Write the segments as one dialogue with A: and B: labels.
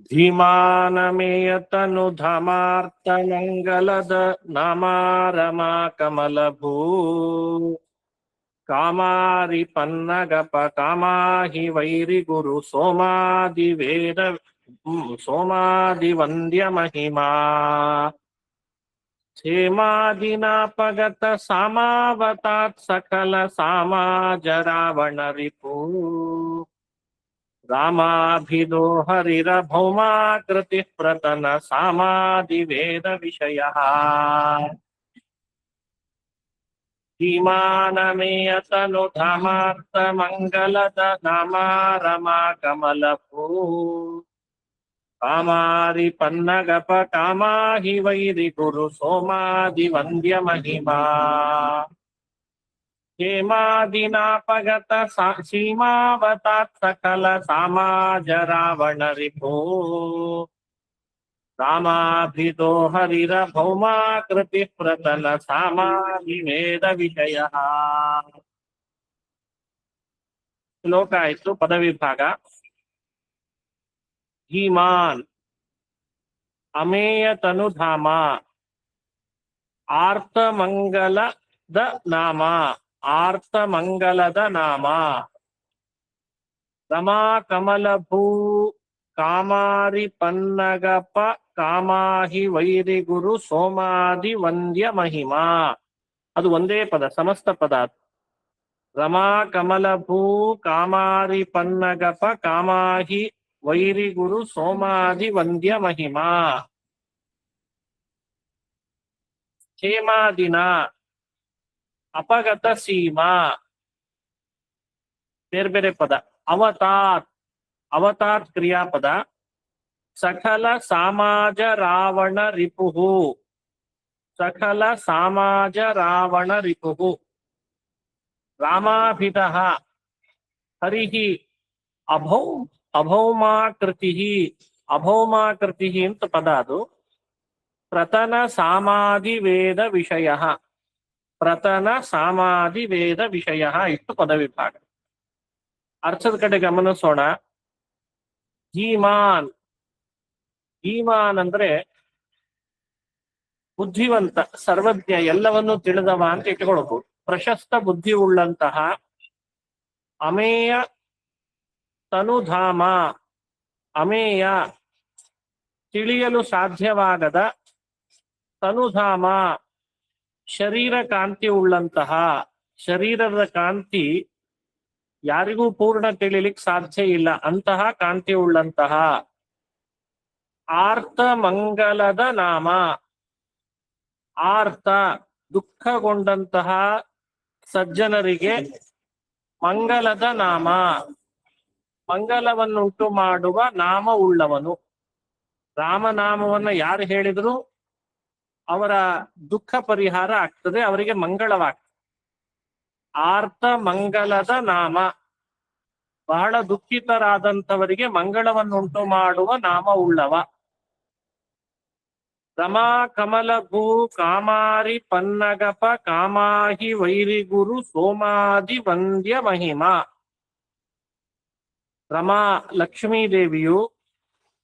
A: ಧೀಮಾನಮೇಯತನು ಧಾಮಾರ್ತಮಂಗಲದ ನಾಮಾರಮಾ ಕಮಲಭೂ ಕಾಮಾರಿ ಪನ್ನಗಪ ಕಾಮಾಹಿ ವೈರಿ ಗುರು ಸೋಮಾದಿ ವೇದ ಸೋಮಾದಿ ವಂದ್ಯ ಮಹಿಮಾ ಹೇಮಾದಿನಾಪಗತ ಸಾಮಾವತಾತ್ ಸಕಲ ಸಾಮಾಜ ರಾವಣ ರಿಪೂ ರಾಮಾಭಿದೋ ಹರಿರ ಭೌಮಾಕೃತಿ ಪ್ರತನ ಸಾಮಾದಿ ವೇದ ವಿಷಯ ಧೀಮಾನಮೇಯತನು ಧಾಮಾರ್ಥ ಮಂಗಲದ ನಾಮಾರಮಾ ಕಮಲಭೂ ಕಾಮಾರಿ ಪನ್ನಗಪ ಕಾಮಾಹಿ ವೈರಿ ಗುರು ಸೋಮಾದಿ ವಂದ್ಯ ಮಹಿಮಾ ಹೇಮಾದಿನಾಪಗತ ಸೀಮಾವತಾತ್ ಸಕಲ ಸಾಮಾಜ ರಾವಣ ರಿಪೋ ರಾಮಾಭಿದೋ ಹರಿರ ಭೌಮಾಕೃತಿ ಪ್ರತನ ಸಾಮಾಧಿ ವೇದ ವಿಷಯ ಶ್ಲೋಕ ಆಯ್ತು. ಪದವಿಭಾಗ. ಧೀಮಾನ್ ಅಮೇಯ ತನುಧಾಮ ಆರ್ತಮಂಗಲದ ನಾಮ ಆರ್ತಮಂಗಲದ ನಾಮ ರಮಾ ಕಮಲಭೂ ಕಾಮಾರಿ ಪನ್ನಗಪ ಕಾಮಾಹಿ ವೈರಿ ಗುರು ಸೋಮಾದಿ ವಂದ್ಯ ಮಹಿಮಾ. ಅದು ಒಂದೇ ಪದ, ಸಮಸ್ತ ಪದ. ರಮಾ ಕಮಲಭೂ ಕಾಮಾರಿ ಪನ್ನಗಪ ಕಾಮಾಹಿ ವೈರಿ ಗುರು ಸೋಮಾದಿ ವಂದ್ಯ ಮಹಿಮಾ. ಹೇಮಾದಿನ ಅಪಗತ ಸೀಮಾ ಬೇರೆ ಬೇರೆ ಪದ. ಅವತಾತ್ ಅವತಾತ್ ಕ್ರಿಯಾಪದ. ಸಕಲ ಸಾಮಾಜ ರಾವಣ ರಿಪುಹು ಸಕಲ ಸಾಮಾಜ ರಾವಣ ರಿಪುಹು. ರಾಮಾಭಿದಃ ಹರಿಹಿ ಅಭೌ ಅಭೌಮಾಕೃತಿ ಅಭೌಮಾಕೃತಿ ಅಂತ ಪದ ಅದು. ಪ್ರತನ ಸಾಮಾಧಿ ವೇದ ವಿಷಯ ಪ್ರತನ ಸಾಮಾಧಿ ವೇದ ವಿಷಯ ಇಷ್ಟು ಪದ ವಿಭಾಗ. ಅರ್ಥದ ಕಡೆ ಗಮನಿಸೋಣ. ಧೀಮಾನ್ ಧೀಮಾನ್ ಅಂದ್ರೆ ಬುದ್ಧಿವಂತ, ಸರ್ವಜ್ಞ, ಎಲ್ಲವನ್ನೂ ತಿಳಿದವ ಅಂತ ಇಟ್ಕೊಳ್ಬಹುದು. ಪ್ರಶಸ್ತ ಬುದ್ಧಿ ಉಳ್ಳಂತಹ. ಅಮೇಯ ತನುಧಾಮ ಅಮೇಯ ತಿಳಿಯಲು ಸಾಧ್ಯವಾಗದ. ತನುಧಾಮ ಶರೀರ ಕಾಂತಿ ಉಳ್ಳಂತಹ. ಶರೀರದ ಕಾಂತಿ ಯಾರಿಗೂ ಪೂರ್ಣ ತಿಳಿಲಿಕ್ಕೆ ಸಾಧ್ಯ ಇಲ್ಲ, ಅಂತಹ ಕಾಂತಿ ಉಳ್ಳಂತಹ. ಆರ್ತ ಮಂಗಲದ ನಾಮ ಆರ್ತ ದುಃಖಗೊಂಡಂತಹ ಸಜ್ಜನರಿಗೆ ಮಂಗಲದ ನಾಮ ಮಂಗಲವನ್ನುಂಟು ಮಾಡುವ ನಾಮ ಉಳ್ಳವನು. ರಾಮನಾಮವನ್ನ ಯಾರು ಹೇಳಿದ್ರು ಅವರ ದುಃಖ ಪರಿಹಾರ ಆಗ್ತದೆ, ಅವರಿಗೆ ಮಂಗಳವಾಗ್ತದೆ. ಆರ್ತ ಮಂಗಲದ ನಾಮ ಬಹಳ ದುಃಖಿತರಾದಂಥವರಿಗೆ ಮಂಗಳವನ್ನುಂಟು ಮಾಡುವ ನಾಮ ಉಳ್ಳವ. ರಮಾ ಕಮಲ ಭೂ ಕಾಮಾರಿ ಪನ್ನಗಪ ಕಾಮಾಹಿ ವೈರಿಗುರು ಸೋಮಾದಿ ವಂದ್ಯ ಮಹಿಮಾ. ರಮಾ ಲಕ್ಷ್ಮೀದೇವಿಯು,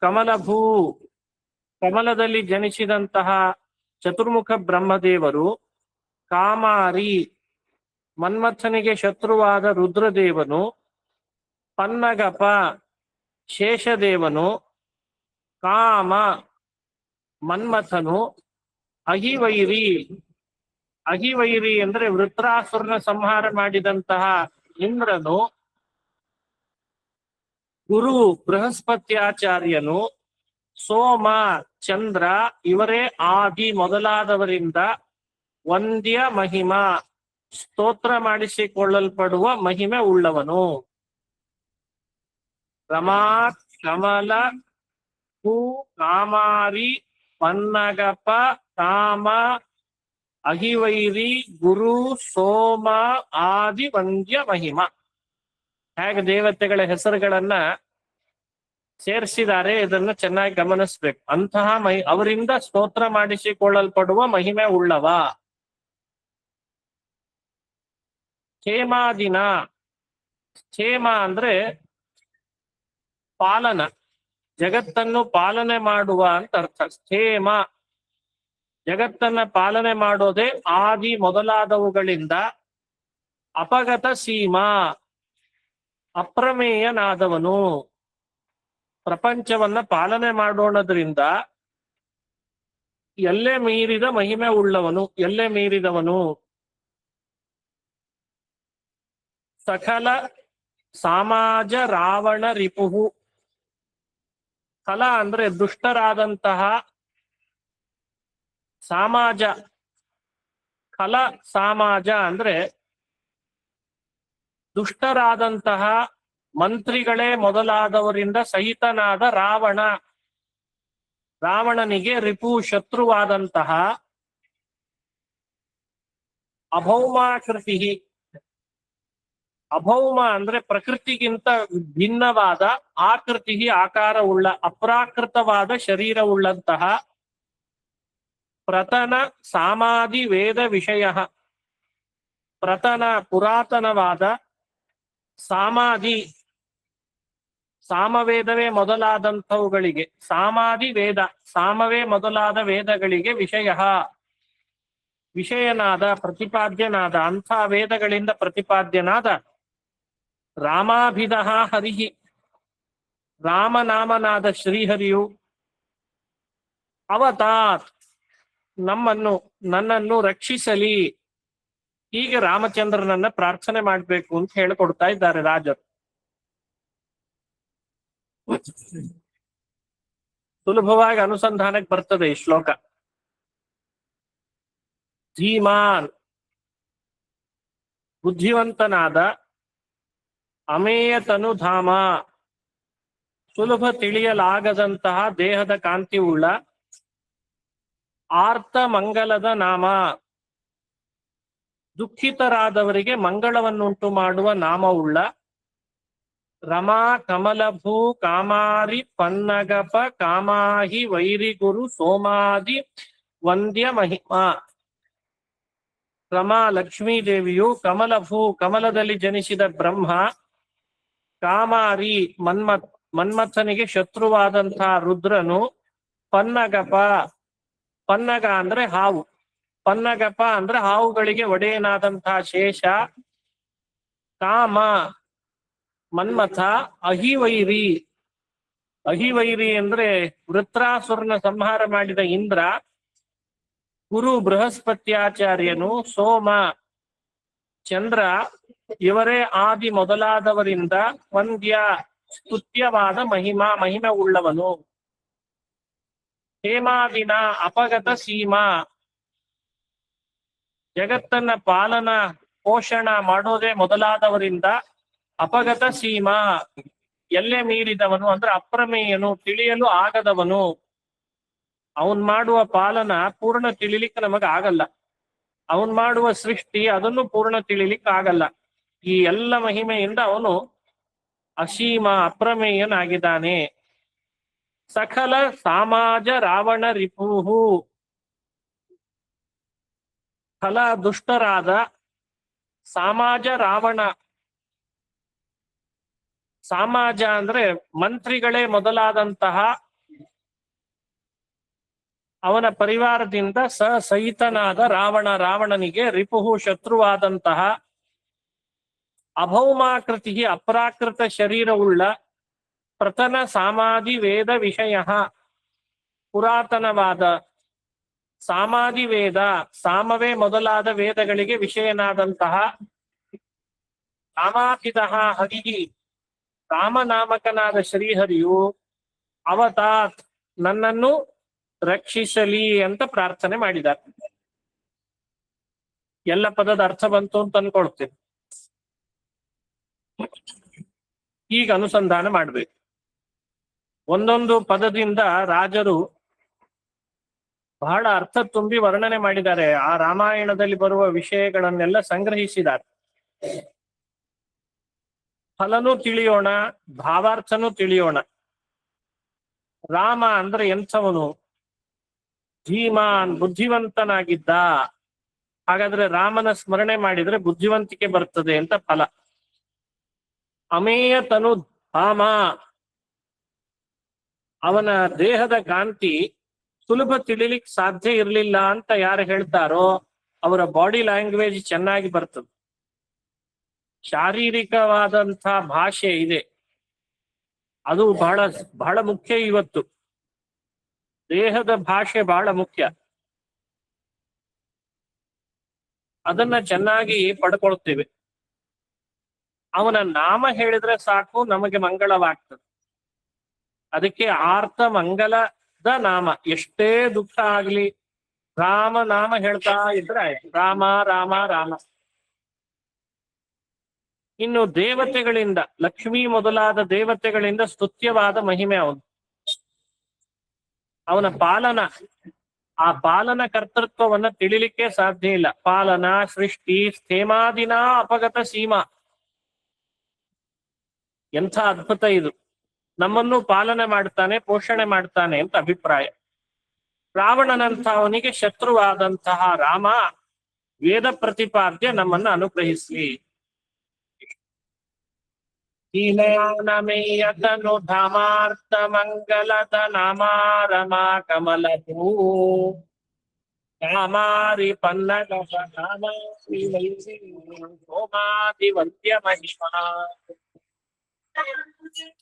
A: ಕಮಲಭೂ ಕಮಲದಲ್ಲಿ ಜನಿಸಿದಂತಹ ಚತುರ್ಮುಖ ಬ್ರಹ್ಮದೇವರು, ಕಾಮಾರಿ ಮನ್ಮಥನಿಗೆ ಶತ್ರುವಾದ ರುದ್ರದೇವನು, ಪನ್ನಗಪ ಶೇಷದೇವನು, ಕಾಮ ಮನ್ಮಥನು, ಅಹಿವೈರಿ ಅಹಿವೈರಿ ಅಂದ್ರೆ ವೃತ್ರಾಸುರನ ಸಂಹಾರ ಮಾಡಿದಂತಹ ಇಂದ್ರನು, ಗುರು ಬೃಹಸ್ಪತ್ಯಾಚಾರ್ಯನು, ಸೋಮ ಚಂದ್ರ ಇವರೇ ಆದಿ ಮೊದಲಾದವರಿಂದ ವಂದ್ಯ ಮಹಿಮಾ ಸ್ತೋತ್ರ ಮಾಡಿಸಿಕೊಳ್ಳಲ್ಪಡುವ ಮಹಿಮೆ ಉಳ್ಳವನು. ರಮಾ ಕಮಲ ಹೂ ಕಾಮಾರಿ ಪನ್ನಗಪ ಕಾಮ ಅಹಿವೈರಿ ಗುರು ಸೋಮ ಆದಿ ವಂದ್ಯ ಮಹಿಮಾ. ಹೇಗೆ ದೇವತೆಗಳ ಹೆಸರುಗಳನ್ನ ಸೇರಿಸಿದ್ದಾರೆ ಇದನ್ನು ಚೆನ್ನಾಗಿ ಗಮನಿಸ್ಬೇಕು. ಅಂತಹ ಅವರಿಂದ ಸ್ತೋತ್ರ ಮಾಡಿಸಿಕೊಳ್ಳಲ್ಪಡುವ ಮಹಿಮೆ ಉಳ್ಳವ. ಕ್ಷೇಮಾದಿನ ಕ್ಷೇಮ ಅಂದ್ರೆ ಪಾಲನ. ಜಗತ್ತನ್ನು ಪಾಲನೆ ಮಾಡುವ ಅಂತ ಅರ್ಥ. ಸ್ಥೇಮ, ಜಗತ್ತನ್ನ ಪಾಲನೆ ಮಾಡೋದೇ ಆದಿ ಮೊದಲಾದವುಗಳಿಂದ. ಅಪಗತ ಸೀಮಾ, ಅಪ್ರಮೇಯನಾದವನು. ಪ್ರಪಂಚವನ್ನ ಪಾಲನೆ ಮಾಡೋಣದ್ರಿಂದ ಎಲ್ಲೇ ಮೀರಿದ ಮಹಿಮೆ ಉಳ್ಳವನು, ಎಲ್ಲೇ ಮೀರಿದವನು. ಸಕಲ ಸಮಾಜ ರಾವಣ ರಿಪುಹು. ಕಲ ಅಂದ್ರೆ ದುಷ್ಟರಾದಂತಹ ಸಮಾಜ. ಕಲ ಸಮಾಜ ಅಂದ್ರೆ ದುಷ್ಟರಾದಂತಹ ಮಂತ್ರಿಗಳೇ ಮೊದಲಾದವರಿಂದ ಸಹಿತನಾದ ರಾವಣ. ರಾವಣನಿಗೆ ರಿಪು ಶತ್ರುವಾದಂತಹ ಅಭೌಮಾಕೃತಿ. ಅಭೌಮ ಅಂದ್ರೆ ಪ್ರಕೃತಿಗಿಂತ ಭಿನ್ನವಾದ, ಆಕೃತಿ ಆಕಾರವುಳ್ಳ, ಅಪ್ರಾಕೃತವಾದ ಶರೀರವುಳ್ಳಂತಹ ಪ್ರತನ ಸಾಮಾಧಿ ವೇದ ವಿಷಯ. ಪ್ರತನ ಪುರಾತನವಾದ, ಸಾಮಾಧಿ ಸಾಮವೇದವೇ ಮೊದಲಾದಂಥವುಗಳಿಗೆ, ಸಾಮಾಧಿ ವೇದ ಸಾಮವೇ ಮೊದಲಾದ ವೇದಗಳಿಗೆ ವಿಷಯ, ವಿಷಯನಾದ, ಪ್ರತಿಪಾದ್ಯನಾದ, ಅಂಥ ವೇದಗಳಿಂದ ಪ್ರತಿಪಾದ್ಯನಾದ ರಾಮಾಭಿದಃ ಹರಿಹಿ, ರಾಮನಾಮನಾದ ಶ್ರೀಹರಿಯು ಅವತಾತ್ ನನ್ನನ್ನು ರಕ್ಷಿಸಲಿ. ಹೀಗೆ ರಾಮಚಂದ್ರನನ್ನ ಪ್ರಾರ್ಥನೆ ಮಾಡಬೇಕು ಅಂತ ಹೇಳಿಕೊಡ್ತಾ ಇದ್ದಾರೆ ರಾಜರು. ಸುಲಭವಾಗಿ ಅನುಸಂಧಾನಕ್ಕೆ ಬರ್ತದೆ ಈ ಶ್ಲೋಕ. ಧೀಮಾನ್, ಬುದ್ಧಿವಂತನಾದ, ಅಮೇಯತನು ಧಾಮ, ಸುಲಭ ತಿಳಿಯಲಾಗದಂತಹ ದೇಹದ ಕಾಂತಿ ಉಳ್ಳ, ಆರ್ತ ಮಂಗಲದ ನಾಮ, ದುಃಖಿತರಾದವರಿಗೆ ಮಂಗಳವನ್ನುಂಟು ಮಾಡುವ ನಾಮವುಳ್ಳ, ರಮಾ ಕಮಲಭೂ ಕಾಮಾರಿ ಪನ್ನಗಪ ಕಾಮಾಹಿ ವೈರಿಗುರು ಸೋಮಾದಿ ವಂದ್ಯ ಮಹಿಮಾ. ರಮಾ ಲಕ್ಷ್ಮೀದೇವಿಯು, ಕಮಲಭೂ ಕಮಲದಲ್ಲಿ ಜನಿಸಿದ ಬ್ರಹ್ಮ, ಕಾಮಾರಿ ಮನ್ಮಥನಿಗೆ ಶತ್ರುವಾದಂತಹ ರುದ್ರನು, ಪನ್ನಗಪ, ಪನ್ನಗ ಅಂದ್ರೆ ಹಾವು, ಪನ್ನಗಪ ಅಂದ್ರೆ ಹಾವುಗಳಿಗೆ ಒಡೆಯನಾದಂತಹ ಶೇಷ, ಕಾಮ ಮನ್ಮಥ, ಅಹಿವೈರಿ, ಅಹಿವೈರಿ ಅಂದ್ರೆ ವೃತ್ರಾಸುರನ ಸಂಹಾರ ಮಾಡಿದ ಇಂದ್ರ, ಗುರು ಬೃಹಸ್ಪತ್ಯಾಚಾರ್ಯನು, ಸೋಮ ಚಂದ್ರ, ಇವರೇ ಆದಿ ಮೊದಲಾದವರಿಂದ ವಂದ್ಯ ಸ್ತುತ್ಯವಾದ ಮಹಿಮೆ ಉಳ್ಳವನು. ಹೇಮಾದಿನ ಅಪಗತ ಸೀಮಾ, ಜಗತ್ತನ್ನ ಪಾಲನ ಪೋಷಣ ಮಾಡೋದೇ ಮೊದಲಾದವರಿಂದ ಅಪಗತ ಸೀಮಾ, ಎಲ್ಲೇ ಮೀರಿದವನು ಅಂದ್ರೆ ಅಪ್ರಮೇಯನು, ತಿಳಿಯಲು ಆಗದವನು. ಅವನ್ ಮಾಡುವ ಪಾಲನ ಪೂರ್ಣ ತಿಳಿಲಿಕ್ಕೆ ನಮಗ ಆಗಲ್ಲ. ಅವನ್ ಮಾಡುವ ಸೃಷ್ಟಿ ಅದನ್ನು ಪೂರ್ಣ ತಿಳಿಲಿಕ್ಕೆ ಆಗಲ್ಲ. ಈ ಎಲ್ಲ ಮಹಿಮೆಯಿಂದ ಅವನು ಅಸೀಮ, ಅಪ್ರಮೇಯನಾಗಿದ್ದಾನೆ. ಸಕಲ ಸಮಾಜ ರಾವಣ ರಿಪುಹು, ಫಲ ದುಷ್ಟರಾದ ಸಮಾಜ ರಾವಣ. ಸಮಾಜ ಅಂದ್ರೆ ಮಂತ್ರಿಗಳೇ ಮೊದಲಾದಂತಹ ಅವನ ಪರಿವಾರದಿಂದ ಸಹಿತನಾದ ರಾವಣ, ರಾವಣನಿಗೆ ರಿಪುಹು ಶತ್ರುವಾದಂತಹ, ಅಭೌಮಾಕೃತಿ ಅಪ್ರಾಕೃತ ಶರೀರವುಳ್ಳ, ಪ್ರತನ ಸಾಮಾಧಿ ವೇದ ವಿಷಯ, ಪುರಾತನವಾದ ಸಾಮಾಧಿ ವೇದ ಸಾಮವೇ ಮೊದಲಾದ ವೇದಗಳಿಗೆ ವಿಷಯನಾದಂತಹ, ರಾಮಾಭಿದಃ ಹರಿಹಿ, ರಾಮನಾಮಕನಾದ ಶ್ರೀಹರಿಯು ಅವತಾತ್ ನನ್ನನ್ನು ರಕ್ಷಿಸಲಿ ಅಂತ ಪ್ರಾರ್ಥನೆ ಮಾಡಿದ್ದಾರೆ. ಎಲ್ಲ ಪದದ ಅರ್ಥ ಬಂತು ಅಂತ ಅನ್ಕೊಳ್ತೇನೆ. ಈಗ ಅನುಸಂಧಾನ ಮಾಡ್ಬೇಕು. ಒಂದೊಂದು ಪದದಿಂದ ರಾಜರು ಬಹಳ ಅರ್ಥ ತುಂಬಿ ವರ್ಣನೆ ಮಾಡಿದ್ದಾರೆ. ಆ ರಾಮಾಯಣದಲ್ಲಿ ಬರುವ ವಿಷಯಗಳನ್ನೆಲ್ಲ ಸಂಗ್ರಹಿಸಿದ್ದಾರೆ. ಫಲನೂ ತಿಳಿಯೋಣ, ಭಾವಾರ್ಥನೂ ತಿಳಿಯೋಣ. ರಾಮ ಅಂದ್ರೆ ಎಂಥವನು? ಧೀಮಾನ್, ಬುದ್ಧಿವಂತನಾಗಿದ್ದ. ಹಾಗಾದ್ರೆ ರಾಮನ ಸ್ಮರಣೆ ಮಾಡಿದ್ರೆ ಬುದ್ಧಿವಂತಿಕೆ ಬರ್ತದೆ ಅಂತ ಫಲ. ಅಮೇಯ ತನು ಧಾಮ, ಅವನ ದೇಹದ ಕಾಂತಿ ಸುಲಭ ತಿಳಿಲಿಕ್ಕೆ ಸಾಧ್ಯ ಇರಲಿಲ್ಲ ಅಂತ ಯಾರು ಹೇಳ್ತಾರೋ ಅವರ ಬಾಡಿ ಲ್ಯಾಂಗ್ವೇಜ್ ಚೆನ್ನಾಗಿ ಬರ್ತದೆ. ಶಾರೀರಿಕವಾದಂಥ ಭಾಷೆ ಇದೆ, ಅದು ಬಹಳ ಬಹಳ ಮುಖ್ಯ. ಇವತ್ತು ದೇಹದ ಭಾಷೆ ಬಹಳ ಮುಖ್ಯ. ಅದನ್ನ ಚೆನ್ನಾಗಿ ಪಡ್ಕೊಳ್ತೇವೆ. ಅವನ ನಾಮ ಹೇಳಿದ್ರೆ ಸಾಕು, ನಮಗೆ ಮಂಗಳವಾಗ್ತದೆ. ಅದಕ್ಕೆ ಆರ್ತ ಮಂಗಲದ ನಾಮ. ಎಷ್ಟೇ ದುಃಖ ಆಗ್ಲಿ ರಾಮ ನಾಮ ಹೇಳ್ತಾ ಇದ್ರೆ ಆಯ್ತು. ರಾಮ ರಾಮ ರಾಮ. ಇನ್ನು ದೇವತೆಗಳಿಂದ, ಲಕ್ಷ್ಮೀ ಮೊದಲಾದ ದೇವತೆಗಳಿಂದ ಸ್ತುತ್ಯವಾದ ಮಹಿಮೆ ಅವನು. ಅವನ ಪಾಲನ, ಆ ಪಾಲನ ಕರ್ತೃತ್ವವನ್ನ ತಿಳಿಲಿಕ್ಕೆ ಸಾಧ್ಯ ಇಲ್ಲ. ಪಾಲನ, ಸೃಷ್ಟಿ, ಸ್ಥೇಮಾದಿನ ಅಪಗತ ಸೀಮಾ. ಎಂಥ ಅದ್ಭುತ ಇದು. ನಮ್ಮನ್ನು ಪಾಲನೆ ಮಾಡ್ತಾನೆ, ಪೋಷಣೆ ಮಾಡ್ತಾನೆ ಅಂತ ಅಭಿಪ್ರಾಯ. ರಾವಣನಂಥವನಿಗೆ ಶತ್ರುವಾದಂತಹ ರಾಮ ವೇದ ಪ್ರತಿಪಾದ್ಯ ನಮ್ಮನ್ನು ಅನುಗ್ರಹಿಸ್ಲಿ. ೀಲಯಾನಮೇಯತನು ಧಾಮಾರ್ಥ ಮಂಗಲದ ನಾಮಾ ರಮಾ ಕಮಲ ಭೂ ಕಾಮಾರಿ ಪನ್ನಗ ಸೋಮಾದಿ ವಂದ್ಯ ಮಹಿಮಾ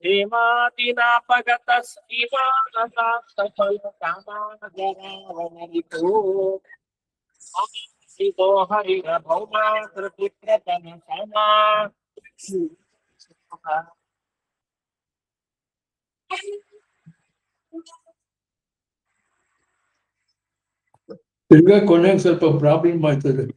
A: ಹೇಮಾದಿನಾಪಗತ ಸಫಲ ಕಾಮಾಗರಾವನರಿತು ಸಿದೋ ಹರಿರ ಭೌಮಾ ಕೃತಿಪ್ರತನ ಸಮಾ
B: ತಿರ್ಗಾ ಕೊನೆಗೆ ಸ್ವಲ್ಪ ಪ್ರಾಬ್ಲಮ್ ಆಯ್ತದೆ.